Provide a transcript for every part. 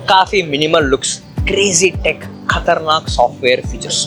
काफी minimal looks, crazy tech, खतरनाक software features.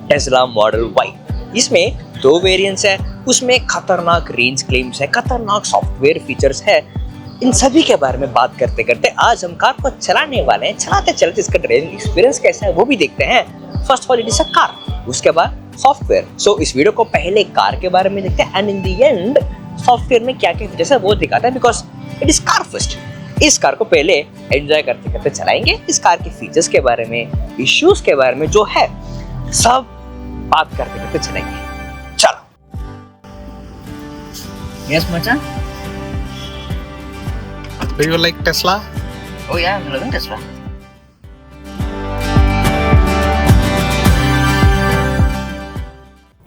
Tesla model Y, इसमें 2 वेरिएंट्स है, उसमें खतरनाक रेंज क्लेम्स है, खतरनाक सॉफ्टवेयर फीचर्स है। इन सभी के बारे में बात करते करते आज हम कार को चलाने वाले हैं। चलाते चलते इसका ड्राइविंग एक्सपीरियंस कैसा है वो भी देखते हैं। First of all it is a car, उसके बाद सॉफ्टवेयर। सो इस वीडियो को पहले कार के बारे में देखते हैं and in the end software में क्या क्या फीचर्स है वो दिखाता है, because it is car first. इस कार को पहले एंजॉय करते करते चलाएंगे। इस कार के फीचर्स के बारे में, इश्यूज के बारे में जो है सब बात करते करते चलेंगे। चलो। Yes, Macha? Do you like Tesla? Oh yeah, I'm loving Tesla.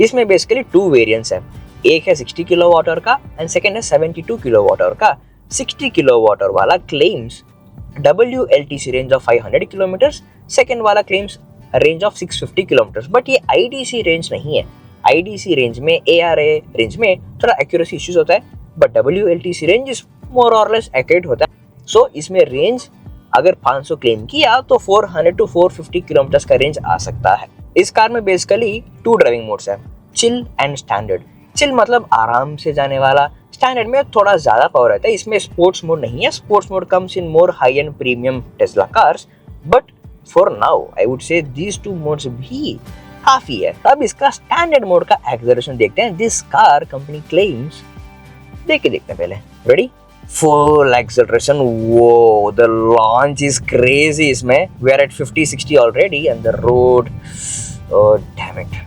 इसमें बेसिकली 2 वेरिएंट्स है। एक है 60 किलोवाट आवर का एंड सेकंड है 72 किलोवाट आवर का। 60 किलोवाट आवर वाला claims WLTC range of 500 kilometres, second वाला claims range of 650 kilometres. But ये IDC रेंज नहीं है। IDC रेंज में, ARA रेंज में थोड़ा एक्यूरेसी इश्यूज होता है, but WLTC range is more or less accurate होता है। सो इसमें रेंज अगर 500 क्लेम किया तो 400 to 450 किलोमीटर्स का रेंज आ सकता है। इस कार में बेसिकली 2 ड्राइविंग मोड्स है, चिल एंड स्टैंडर्ड। चिल मतलब आराम से जाने वाला, स्टैंडर्ड में थोड़ा ज्यादा पावर रहता है। इसमें स्पोर्ट्स मोड नहीं है। Sports mode comes in more high and premium Tesla cars, but for now I would say these 2 modes भी काफी है। अब इसका स्टैंडर्ड मोड का एक्सेलरेशन देखते हैं। दिस कार कंपनी क्लेम्स, देखते हैं पहले। Ready? Full acceleration. Whoa, the launch is crazy. इसमें we are at 50-60 already and the road, oh damn it,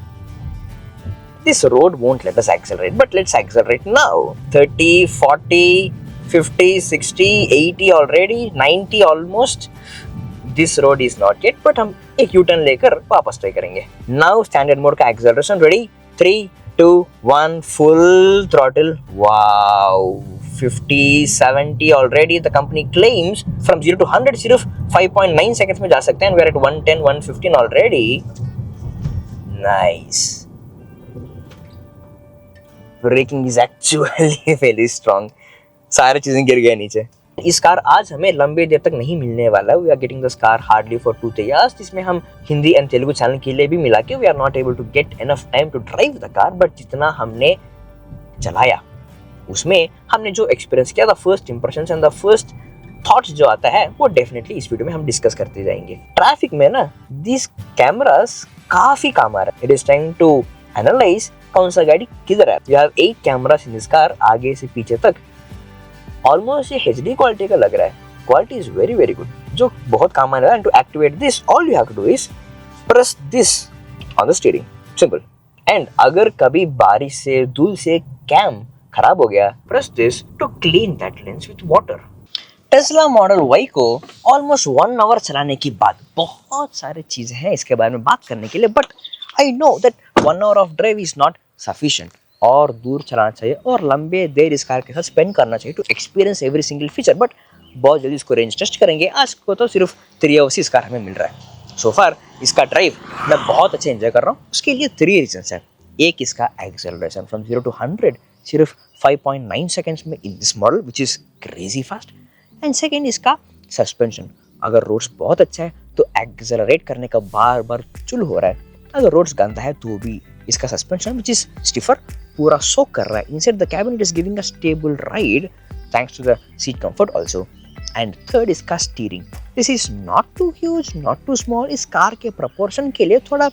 this road won't let us accelerate, but let's accelerate now. 30, 40, 50, 60, 80 already, 90 almost. This road is not yet, but हम एक U-turn लेकर वापस try करेंगे। Now standard mode का acceleration. Ready? 3, 2, 1, full throttle. Wow, 50, 70 already. The company claims from 0 to 100 सिर्फ 5.9 seconds में जा सकते हैं and we are at 110, 115 already. Nice. Braking is actually very strong. सारी चीजें गिर गए नीचे। इस कार आज हमें लंबे देर तक नहीं मिलने वाला। We are getting this car hardly for 2 years, जिसमें हम हिंदी एंड तेलुगु चैनल के लिए भी मिला के we are not able to get enough time to drive the car. But जितना हमने चलाया उसमें हमने जो एक्सपीरियंस किया, the first impressions and the first thoughts जो आता है वो डेफिनेटली इस वीडियो में हम डिस्कस करते जाएंगे। ट्रैफिक में ना दिस कैमरास काफी काम आ रहा है। It is trying to analyse कौन सा गाड़ी किधर है। We have 8 cameras in this car, आगे से पीछे तक। ऑलमोस्ट ये HD क्वालिटी का लग रहा है। Quality is very very good, जो बहुत काम आने वाला है। To activate this all you have to do is press this on the steering, simple. And अगर कभी बारिश से, धूल से कैम खराब हो गया, press this to clean that lens with water. Tesla model Y को ऑलमोस्ट 1 hour चलाने के बाद बहुत सारे चीजें हैं इसके बारे में बात करने के लिए, but I know that 1 hour of drive is not sufficient. और दूर चलाना चाहिए और लंबे देर इस कार के साथ स्पेंड करना चाहिए to experience every single feature. But बहुत जल्दी इसको रेंज टेस्ट करेंगे। आज को तो सिर्फ 3 hours इस कार हमें मिल रहा है। सो फार इसका ड्राइव मैं बहुत अच्छे एंजॉय कर रहा हूँ। उसके लिए 3 रीजंस है। एक, इसका एक्सेलरेशन फ्रॉम 0 to 100 सिर्फ 5.9 seconds में in this model, which is crazy fast. And second, इसका सस्पेंशन। अगर रोड्स बहुत अच्छा है तो एक्सेलरेट करने का बार बार चुल हो रहा है। अगर रोड्स गंदा है तो भी इसका सस्पेंशन विच इज स्टिफर पूरा सोक कर रहा है। Inside the cabin it is giving a stable ride thanks to the seat comfort also. And third, इसका steering. This is not too huge, not too small. इस कार के proportion के लिए थोड़ा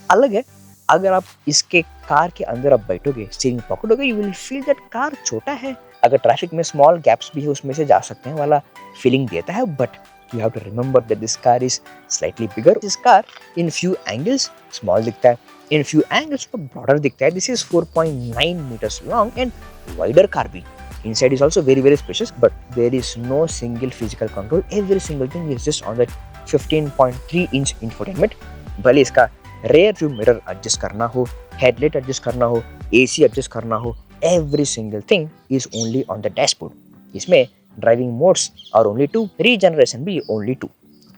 अलग है। अगर आप इसके कार के अंदर आप बैठोगे, स्टीयरिंग पकड़ोगे, you will feel that car छोटा है। अगर ट्रैफिक में स्मॉल गैप्स भी है उसमें से जा सकते हैं वाला फीलिंग देता है। But you have to remember that this car is slightly bigger. This car in few angles small दिखता है, in few angles broader दिखता है. This is 4.9 meters long and wider car भी. Inside is also very very spacious, but there is no single physical control. Every single thing is just on that 15.3 inch infotainment. भले इसका rear view mirror adjust करना हो, headlight adjust करना हो, AC adjust करना हो, every single thing is only on the dashboard. इसमें driving modes are only 2, regeneration भी only 2,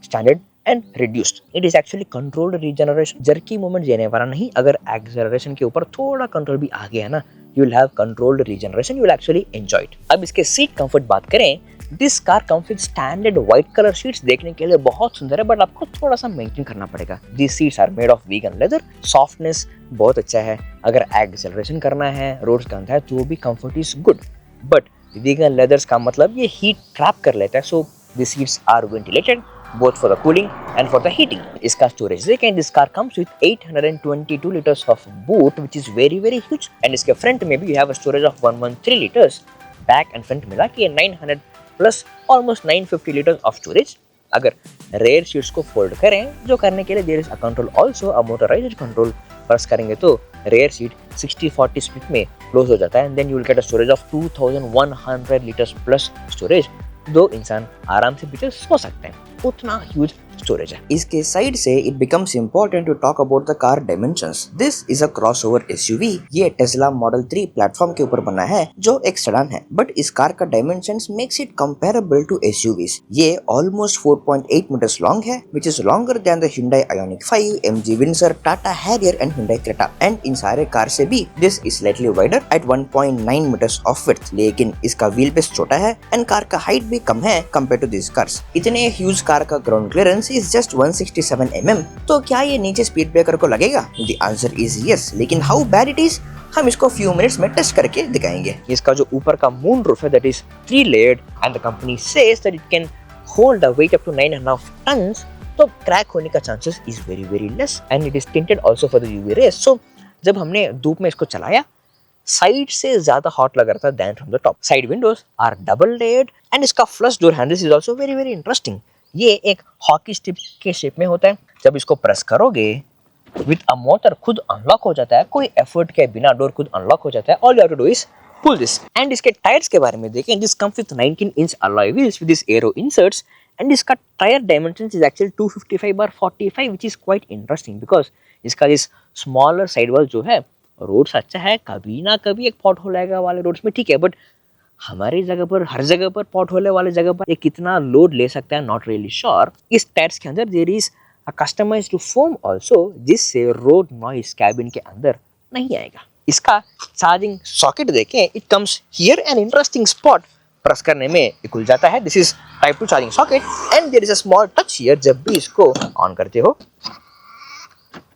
standard and reduced. It is actually controlled regeneration. jerky movement देने वाला नहीं. अगर acceleration के ऊपर थोड़ा control भी आ गया ना, you will have controlled regeneration. You will actually enjoy it. अब इसके seat comfort बात करें this car comes with standard white colour seats, देखने के लिए बहुत सुंदर है बट आपको थोड़ा सा मेंटेन करना पड़ेगा। This seats are made of vegan leather, softness बहुत अच्छा है। अगर एक्सेलरेशन करना है, रोड्स का अंदर है तो भी comfort is good, but vegan leathers का मतलब ये हीट ट्रैप कर लेता है, so this seats are ventilated both for the cooling and for the heating. इसका स्टोरेज देखें, this car comes with 822 liters of boot which is very very huge, and इसके front में भी you have a storage of 113 liters, back and front मिला के 900 plus almost 950 liters of storage। अगर rear seats को fold करें, जो करने के लिए there is a control also a motorised control, press करेंगे तो रेयर सीट 60-40 स्प्लिट में क्लोज हो जाता है, and then you will get a storage of 2100 liters plus storage. दो इंसान आराम से पीछे सो सकते हैं, उतना ह्यूज स्टोरेज है। इसके साइड से it becomes important to talk about the car dimensions. This is a crossover SUV. ये टेस्ला मॉडल 3 प्लेटफॉर्म के ऊपर बना है जो एक सेडान है, बट इस कार का dimensions makes it comparable to SUVs. ये ऑलमोस्ट 4.8 मीटर्स लॉन्ग है, which is longer than the Hyundai Ioniq 5, MG Windsor, Tata Harrier and Hyundai Creta, and इन सारे कार से भी this is slightly wider at 1.9 metres of width, लेकिन इसका wheel base छोटा है एंड कार का हाइट भी कम है कंपेयर टू दिस कार्स। इतने ह्यूज कार का ground clearance is just 167 mm, तो क्या ये नीचे स्पीड ब्रेकर को लगेगा? द आंसर इज यस, लेकिन हाउ बैड इट इज हम इसको फ्यू मिनट्स में टेस्ट करके दिखाएंगे। इसका जो ऊपर का मून रूफ है that is 3 layered and the company says that it can hold the weight up to 9.5 tons, तो क्रैक होने का chances is very very less, and it is tinted also for the UV rays. So जब हमने धूप में इसको चलाया, side से ज्यादा हॉट लग रहा था then from the top. Side windows are double layered and इसका flush door handles is also very very interesting. ये एक हॉकी स्टिक के शेप में होता है। जब इसको प्रेस करोगे विद अ मोटर खुद अनलॉक हो जाता है, कोई एफर्ट के बिना डोर खुद अनलॉक हो जाता है। All you have to do is pull this. And इसके टायर्स के बारे में देखें, this comes with 19 inch alloy wheels with this aero inserts, and इसका tyre dimensions is actually 255/45 which is quite interesting because इसका दिस स्मॉलर साइड वॉल जो है, roads अच्छा है, कभी ना कभी एक पॉट होल आएगा वाले रोड्स में, ठीक है, बट हमारी जगह पर हर जगह पर पॉट होले वाले जगह पर ये कितना लोड ले सकता है, नॉट रियली श्योर। इस टायर्स के अंदर there is a customised foam also, जिससे रोड नॉइस कैबिन के अंदर नहीं आएगा। इसका चार्जिंग सॉकेट देखें, it comes here an interesting spot, press करने में ये खुल जाता है। This is type 2 charging socket and there is a small touch here. जब भी इसको ऑन करते हो,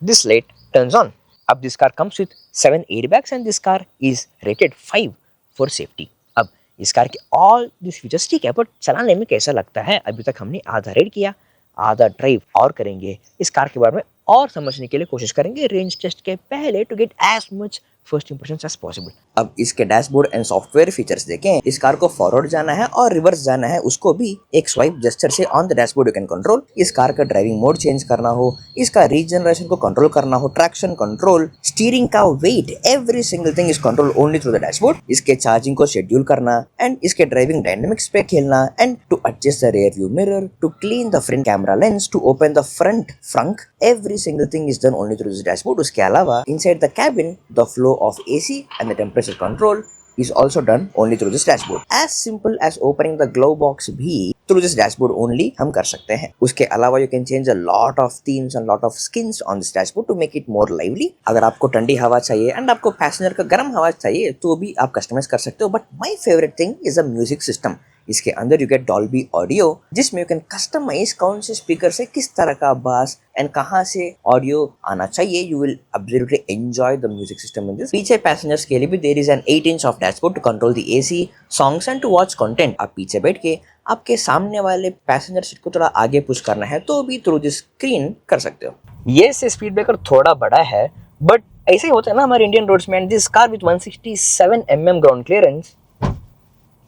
दिस लाइट टर्न्स ऑन। अब this car comes with 7 airbags and this car is rated 5 for safety. अब इस कार के ऑल दिस फीचर्स ठीक है, बट चलाने में कैसा लगता है अभी तक हमने आधा रेड किया, आधा ड्राइव और करेंगे। इस कार के बारे में और समझने के लिए कोशिश करेंगे रेंज टेस्ट के पहले, to get as much first impression as possible. अब इसके डैशबोर्ड एंड सॉफ्टवेयर फीचर्स देखें। इस कार को फॉरवर्ड जाना है और रिवर्स जाना है, उसको भी एक स्वाइप जेस्चर से on the dashboard you can control. इस कार का ड्राइविंग मोड चेंज करना हो, इसका रीजनरेशन को कंट्रोल करना हो, ट्रैक्शन कंट्रोल, स्टीयरिंग का weight, every single thing is control only through the dashboard. इसके चार्जिंग को शेड्यूल करना एंड इसके ड्राइविंग डायनेमिक्स पे खेलना, and to adjust the rear view mirror, to clean the front camera lens, to open the front Frank, every single thing is done only through this dashboard. उसके अलावा inside the cabin the flow of AC and the temperature control is also done only through this dashboard. As simple as opening the glove box भी through this dashboard only हम कर सकते हैं। उसके अलावा you can change a lot of themes and lot of skins on this dashboard to make it more lively. अगर आपको ठंडी हवा चाहिए and आपको पैसेंजर का गर्म हवा चाहिए तो भी आप कस्टमाइज कर सकते हो। But my favorite thing is a music system. इसके अंदर यू गेट डॉल्बी ऑडियो, जिसमें यू कैन कस्टमाइज कौन से स्पीकर से किस तरह का बास एंड कहाँ से ऑडियो आना चाहिए। You will absolutely enjoy the music system in this. पीछे पैसेंजर्स के लिए भी there is an 8 inch of dashboard to control the AC, songs and to watch content. आप पीछे बैठ के आपके सामने वाले पैसेंजर सीट को थोड़ा आगे पुश करना है तो भी थ्रू दिस स्क्रीन कर सकते हो। ये से स्पीड ब्रेकर थोड़ा बड़ा है, बट ऐसे ही होता है ना हमारे इंडियन रोड्स में। This car with 167 mm ground clearance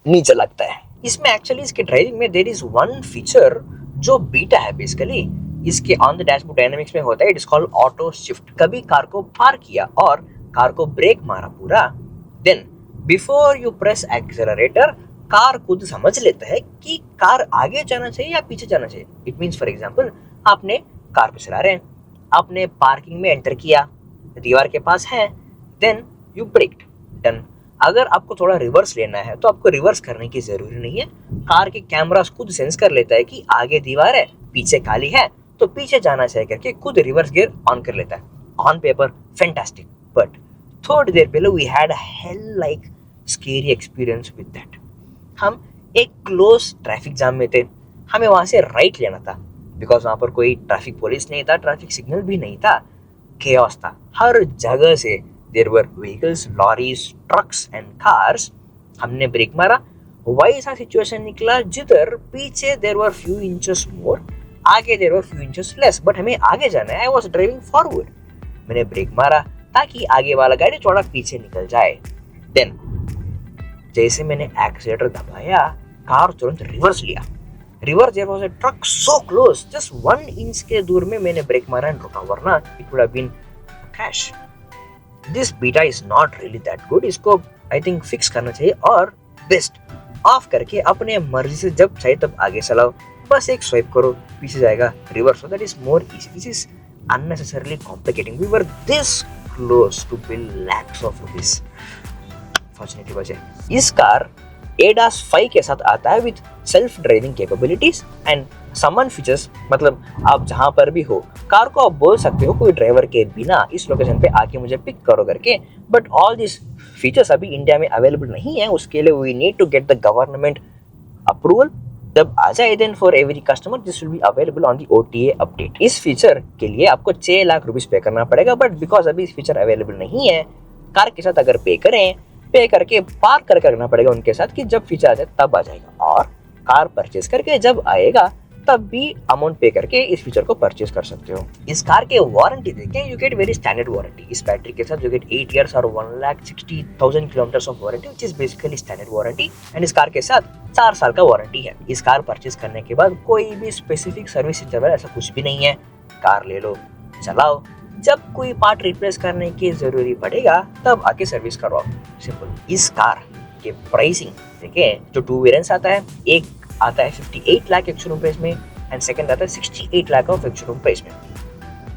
नीचे लगता है। इसमें एक्चुअली इसके ड्राइविंग में देयर इज वन फीचर जो बीटा है बेसिकली। इसके ऑन द डैशबोर्ड डायनेमिक्स में होता है, it is called auto shift. कभी कार को पार्क किया और कार को ब्रेक मारा पूरा, then before you press accelerator car खुद समझ लेता है कि कार आगे जाना चाहिए या पीछे जाना चाहिए। इट मीन्स फॉर एग्जाम्पल आपने कार पे चला रहे हैं, आपने पार्किंग में एंटर किया, दीवार के पास है, देन यू ब्रेक्ड, डन। अगर आपको थोड़ा रिवर्स लेना है तो आपको रिवर्स करने की जरूरी नहीं है। कार के कैमरास खुद सेंस कर लेता है कि आगे दीवार है, पीछे खाली है, तो पीछे जाना चाहिए करके खुद रिवर्स गियर ऑन कर लेता है। ऑन पेपर फैंटास्टिक, बट थोड़ी देर पहले we had a hell like scary experience with that. हम एक क्लोज ट्रैफिक जाम में थे, हमें वहां से राइट लेना था बिकॉज वहां पर कोई ट्रैफिक पुलिस नहीं था, ट्रैफिक सिग्नल भी नहीं था, केओस था हर जगह से। There were vehicles, lorries, trucks and cars. हमने ब्रेक मारा, वैसा सिचुएशन निकला जिधर पीछे there were few inches more, आगे there were few inches less, but हमें आगे जाना है। आई वाज ड्राइविंग फॉरवर्ड, मैंने ब्रेक मारा ताकि आगे वाला गाड़ी थोड़ा पीछे निकल जाए। देन जैसे मैंने एक्सीलेटर दबाया, कार तुरंत रिवर्स लिया। Reverse there was a truck so close, just 1 inch के दूर में मैंने ब्रेक मारा एंड रुका, वरना it would have been crash. This beta is not really that good, इसको आई थिंक फिक्स करना चाहिए। और बेस्ट, ऑफ करके अपने मर्जी से जब चाहे तब आगे चलाओ, बस एक स्वाइप करो, पीछे जाएगा reverse, so that is more easy. This is unnecessarily complicating. We were this close to bill lakhs of rupees. Fortunately बचे। इस कार ADAS 5 के साथ आता है with self driving capabilities and summon features. मतलब आप जहां पर भी हो, कार को आप बोल सकते हो कोई ड्राइवर के बिना इस लोकेशन पे आके मुझे पिक करो करके, बट ऑल दिस फीचर्स अभी इंडिया में अवेलेबल नहीं है। उसके लिए we need to get the government approval. जब आ जाए then for every customer this will be available on the OTA update. इस फीचर के लिए आपको 6 लाख रुपीस पे करना पड़ेगा, बट बिकॉज अभी इस फीचर अवेलेबल नहीं है, कार के साथ अगर पे करें, पे करके पार्क करना पड़ेगा उनके साथ कि जब फीचर आ जाए तब आ जाएगा, और कार परचेज करके जब आएगा तब भी अमाउंट पे करके इस फीचर को परचेज कर सकते हो। इस कार के वारंटी देखें, you get very standard warranty. इस बैटरी के साथ यू गेट 8 years और 1,60,000 kilometres of warranty, which is basically standard warranty. And इस कार के साथ 4 साल का वारंटी है। इस कार परचेज करने के बाद कोई भी स्पेसिफिक सर्विस इंटरवल ऐसा कुछ भी नहीं है। कार ले लो, चलाओ, जब कोई पार्ट रिप्लेस करने की जरूरी पड़ेगा तब आके सर्विस करवाओ, सिंपल। इस कार के प्राइसिंग देखें, जो 2 वेरिएंट्स आता है, एक आता है 58 लाख एक्स-शोरूम प्राइस में एंड सेकंड आता है 68 लाख ऑफ एक्स-शोरूम प्राइस में।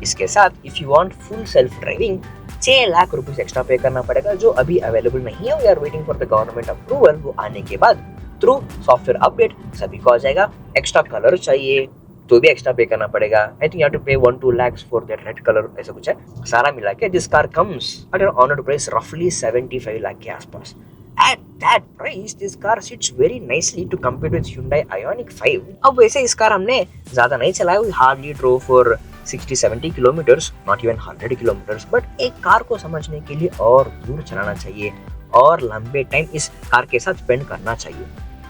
इसके साथ if you want full self driving 6 lakh rupees extra pay करना पड़ेगा, जो अभी अवेलेबल नहीं है। We are waiting for the government approval. वो आने के बाद थ्रू सॉफ्टवेयर अपडेट सभी को आ जाएगा। एक्स्ट्रा कलर चाहिए तो भी एक्स्ट्रा पे करना पड़ेगा। I think you have to pay 1-2 lakhs for that red colour, ऐसा कुछ है। सारा मिला के this car comes at an on road price रफली 75 लाख के आसपास। At that price, this car sits very nicely to compete with Hyundai Ioniq 5. अब वैसे इस कार हमने ज़्यादा नहीं चलाया, we hardly drove for 60-70 kilometers, not even 100 kilometers. But एक कार को समझने के लिए और दूर चलाना चाहिए और लंबे टाइम इस कार के साथ स्पेंड करना चाहिए,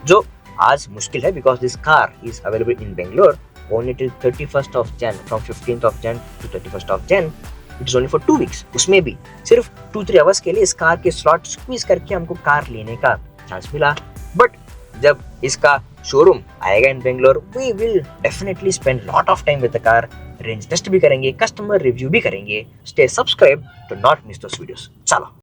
जो आज मुश्किल है because this car is available in Bangalore only till 31st of Jan, from 15th of Jan to 31st of Jan. It is only for 2 weeks। उसमें भी सिर्फ 2-3 आवर्स के लिए इस कार के स्लॉट स्क्वीज करके हमको कार लेने का चांस मिला। बट जब इसका शोरूम आएगा in Bangalore, we will definitely spend lot of time with the car, range test भी करेंगे, कस्टमर रिव्यू भी करेंगे। Stay subscribe to not miss those videos. चलो।